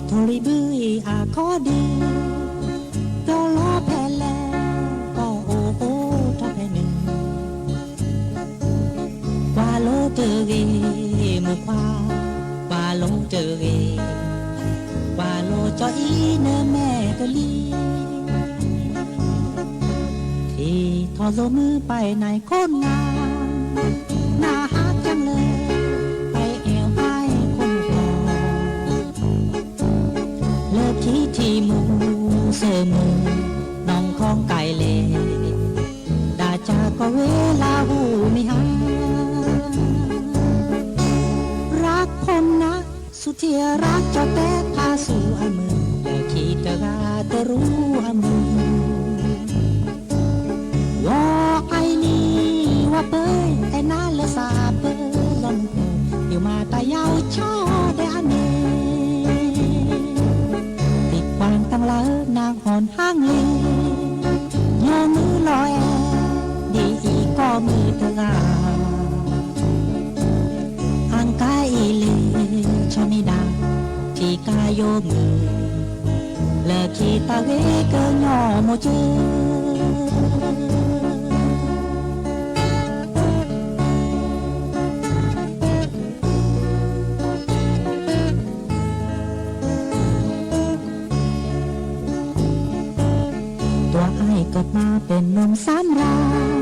ทอริบืออาคอดีตอลอแพแลก็โอ้โหทอแพหนึ่งกว่าโลเจอเกมือควากว่าโลเจอเกกว่าโลจออีเนแม่กะลีที่ทอโลมือไปในโคนงามน่าฮักจังเลยที่มู เสมอน้องของไก่เลดาจาก็เวลาหูไม่หารักคนนะสุดที่รักเจ้าแต่พาสู่อามือและคิดจะกาจะรู้อามือว่าไอ้นี่ว่าเป้ยแต่น่าละสาเป้ยลำเป้ยอยู่มาตายาวช่อได้อันเนติดความตั้งเลิศนางหอนห้างเลยโยมือลอยดีอีก็มือเธอห่างกายเลยชนิดาที่กายโยมือและขีตาเวกยอโมเจตัวไอ้เกิดมาเป็นหนุ่มสามราม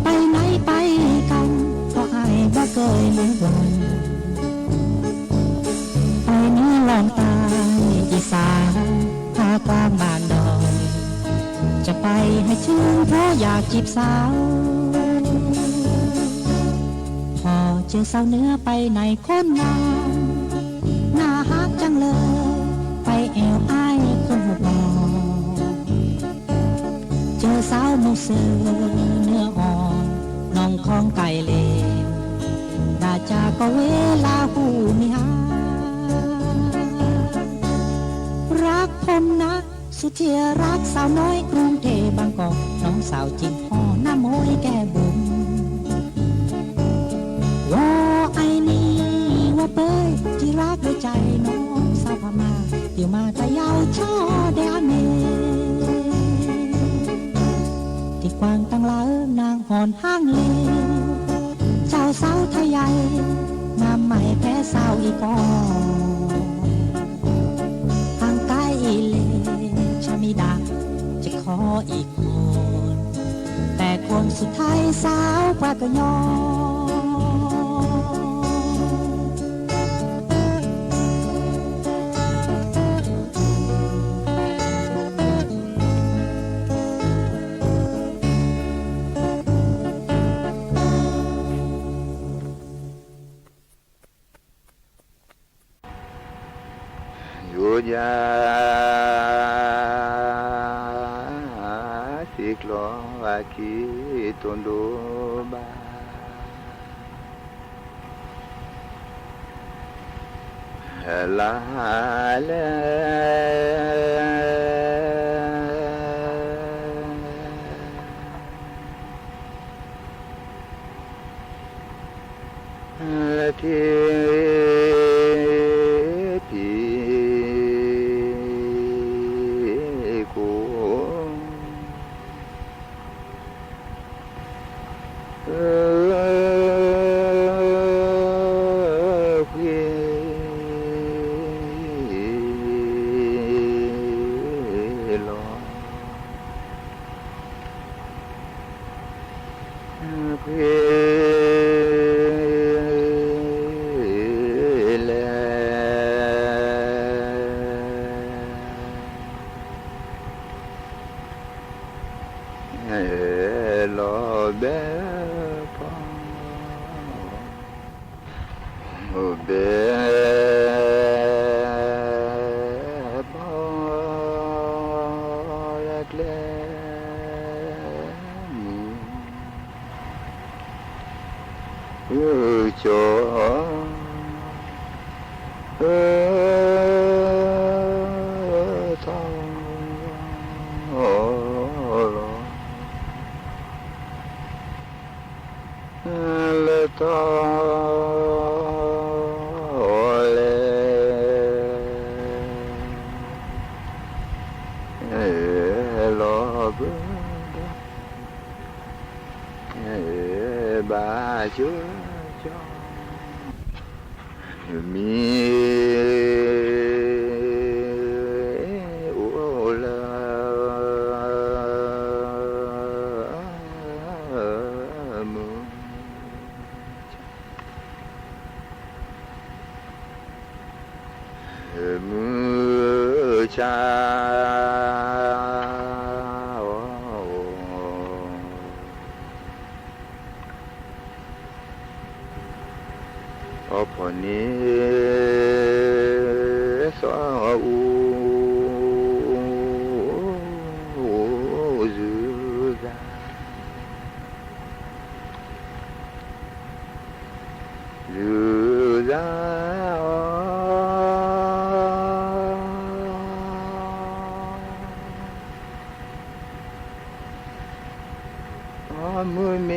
ไปไหนไปกันเพราะไอ้บ่เคยเหลือวันไปนี้ลองตายอีสานภาคกลางบ้านดอยจะไปให้ชื่นเพราะอยากจีบสาวพอเจอสาวเนื้อไปไหนคนงามน่าฮักจังเลยไปแอวอ้ายคนหัวบอเจอสาวมุเสือเนื้ออ่อนน้องของไก่เลวดาจาก็เวลาหูมิหารักผมนะสุดที่รักสาวน้อยกรุงเทพบางกอกน้องสาวจริงพ่อหน้าโมยแก้บุญว่าไอ้นี่ว่าเป้ยที่รักด้วยใจน้องสาวพม่าเดี๋ยวมาแต่ยาวช่อแดนเมที่กวางตั้งเล้านางหอนห้างเลเจ้าสาวไทยใหญ่งามใหม่แพ้สาวอีกอห่างกายเลชามิดาจะขออีกคนแต่คนสุดท้ายสาวกว่าก็ยอยาสิกลออาคีตุนดูบาลาเลที่มือชา อพอนี้สออูจือซาจือซามือเม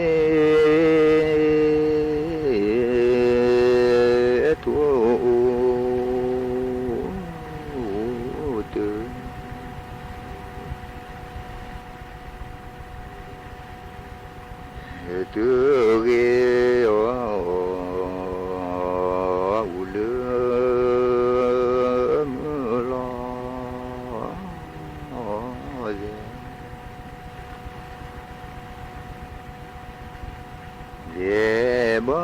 ตัวตื่นตื่นเกออุลมือลอเย่บ่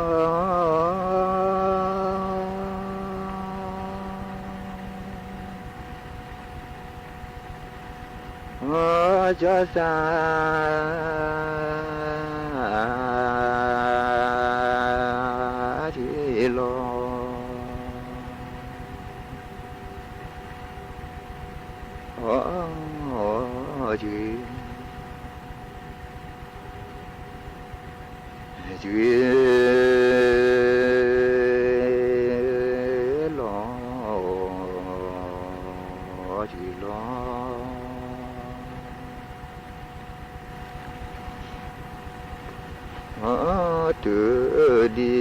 จะสาที่ลอจีจีลอจีลอตื่นดี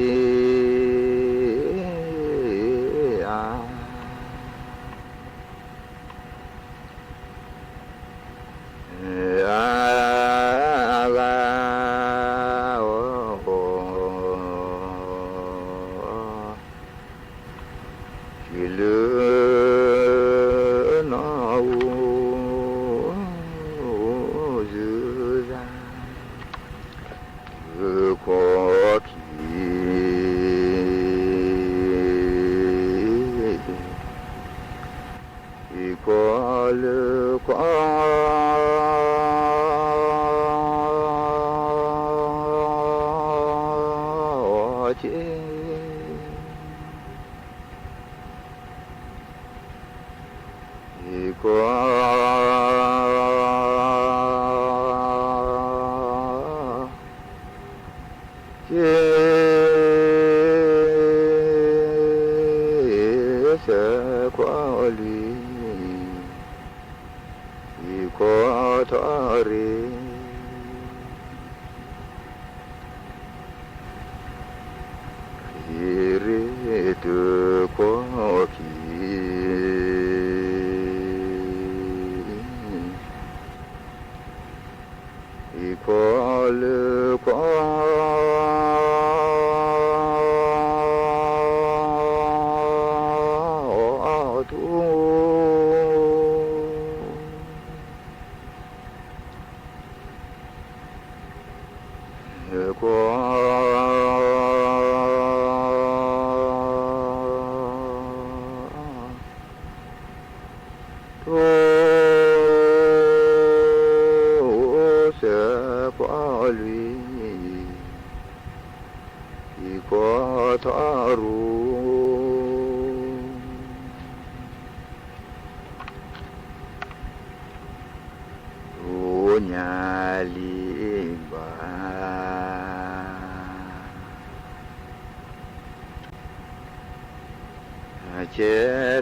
เจ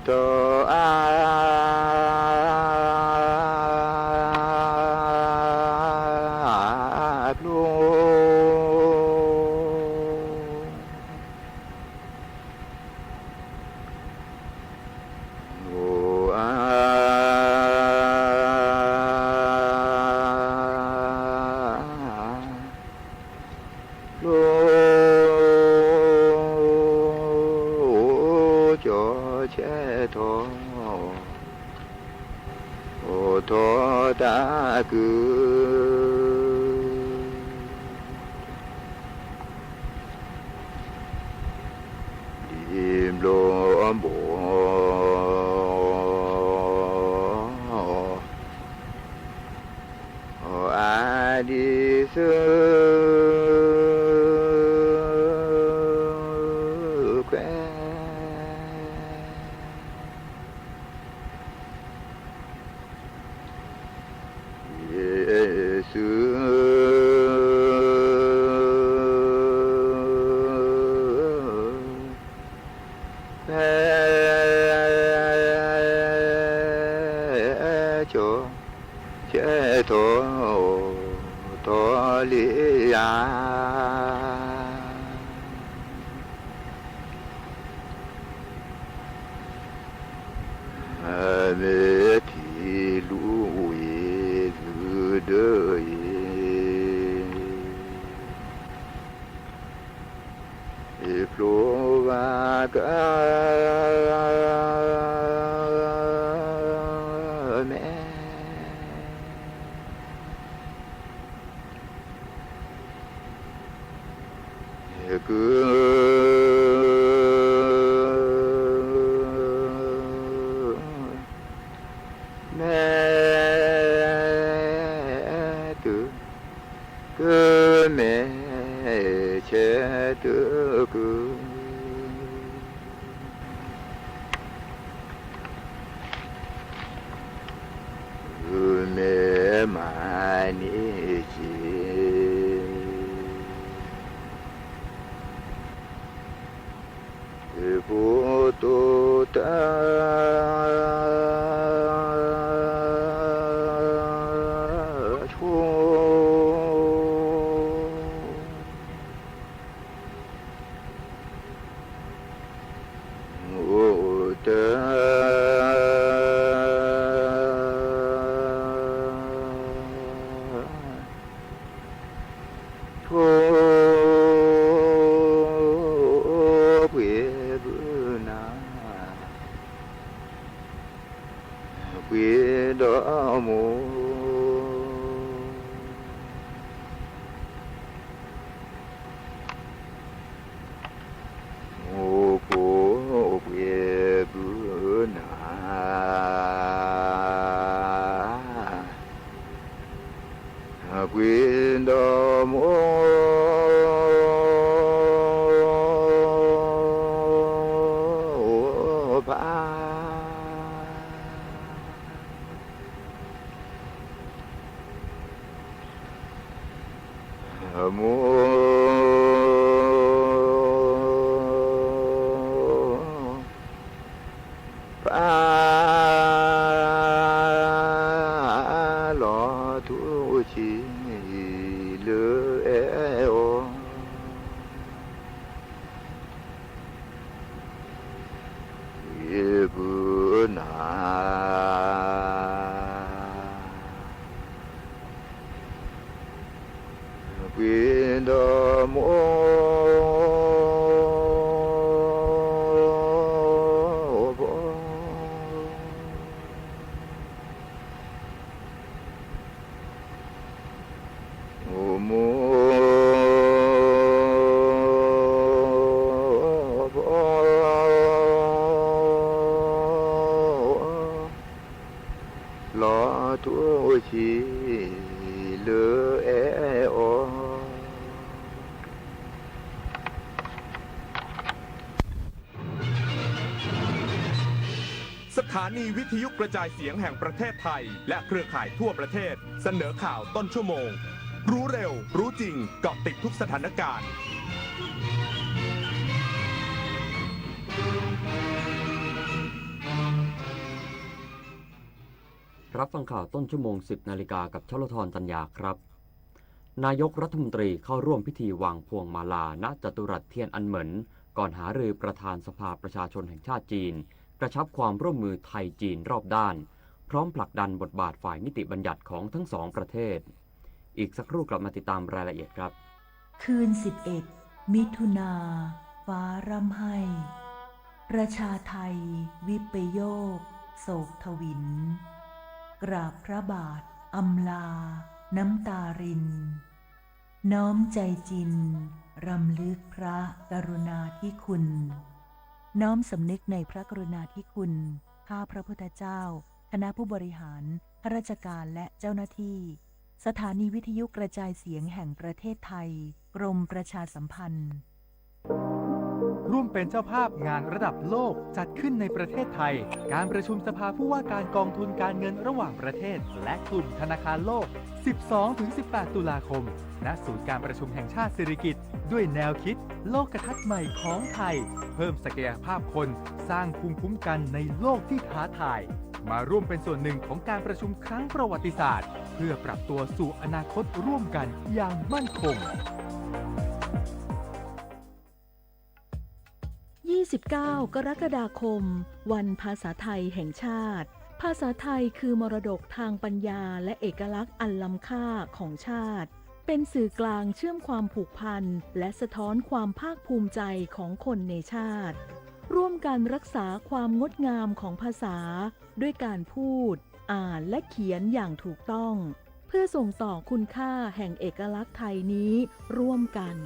โตอาลู แคว สถานีวิทยุกระจายเสียงแห่งประเทศไทยและเครือข่ายทั่วประเทศเสนอข่าวต้นชั่วโมงรู้เร็วรู้จริงเกาะติดทุกสถานการณ์รับฟังข่าวต้นชั่วโมง 10 นาฬิกากับชลธรตัญญาครับนายกรัฐมนตรีเข้าร่วมพิธีวางพวงมาลาณจตุรัสเทียนอันเหมินก่อนหารือประธานสภาประชาชนแห่งชาติจีนกระชับความร่วมมือไทยจีนรอบด้านพร้อมผลักดันบทบาทฝ่ายนิติบัญญัติของทั้งสองประเทศอีกสักครู่กลับมาติดตามรายละเอียดครับคืน11 มิถุนาฟ้าร่ำไห้ประชาไทยวิปโยคโศกทวินกราบพระบาทอำลาน้ำตารินน้อมใจจินรำลึกพระกรุณาธิคุณน้อมสำนึกในพระกรุณาธิคุณข้าพระพุทธเจ้าคณะผู้บริหารข้าราชการและเจ้าหน้าที่สถานีวิทยุกระจายเสียงแห่งประเทศไทยกรมประชาสัมพันธ์ร่วมเป็นเจ้าภาพงานระดับโลกจัดขึ้นในประเทศไทยการประชุมสภาผู้ว่าการกองทุนการเงินระหว่างประเทศและกลุ่มธนาคารโลก 12-18 ตุลาคมณศูนย์การประชุมแห่งชาติสิริกิติ์ด้วยแนวคิดโลกทัศน์ใหม่ของไทยเพิ่มศักยภาพคนสร้างภูมิคุ้มกันในโลกที่ท้าทายมาร่วมเป็นส่วนหนึ่งของการประชุมครั้งประวัติศาสตร์เพื่อปรับตัวสู่อนาคตร่วมกันอย่างมั่นคง29 กรกฎาคมวันภาษาไทยแห่งชาติภาษาไทยคือมรดกทางปัญญาและเอกลักษณ์อันล้ำค่าของชาติ เป็นสื่อกลางเชื่อมความผูกพันและสะท้อนความภาคภูมิใจของคนในชาติร่วมกันรักษาความงดงามของภาษาด้วยการพูดอ่านและเขียนอย่างถูกต้องเพื่อส่งต่อคุณค่าแห่งเอกลักษณ์ไทยนี้ร่วมกัน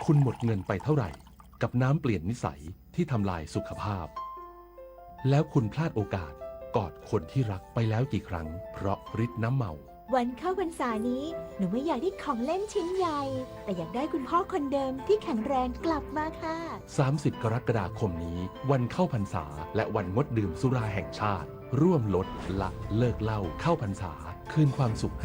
คุณหมดเงินไปเท่าไหร่กับน้ำเปลี่ยนนิสัยที่ทำลายสุขภาพแล้วคุณพลาดโอกาสกอดคนที่รักไปแล้วกี่ครั้งเพราะฤทธิ์น้ำเมาวันเข้าพรรษานี้หนูไม่อยากได้ของเล่นชิ้นใหญ่แต่อยากได้คุณพ่อคนเดิมที่แข็งแรงกลับมาค่ะ30 กรกฎาคมนี้วันเข้าพรรษาและวันงดดื่มสุราแห่งชาติร่วมลดละเลิกเหล้าเข้าพรรษาคืนความสุข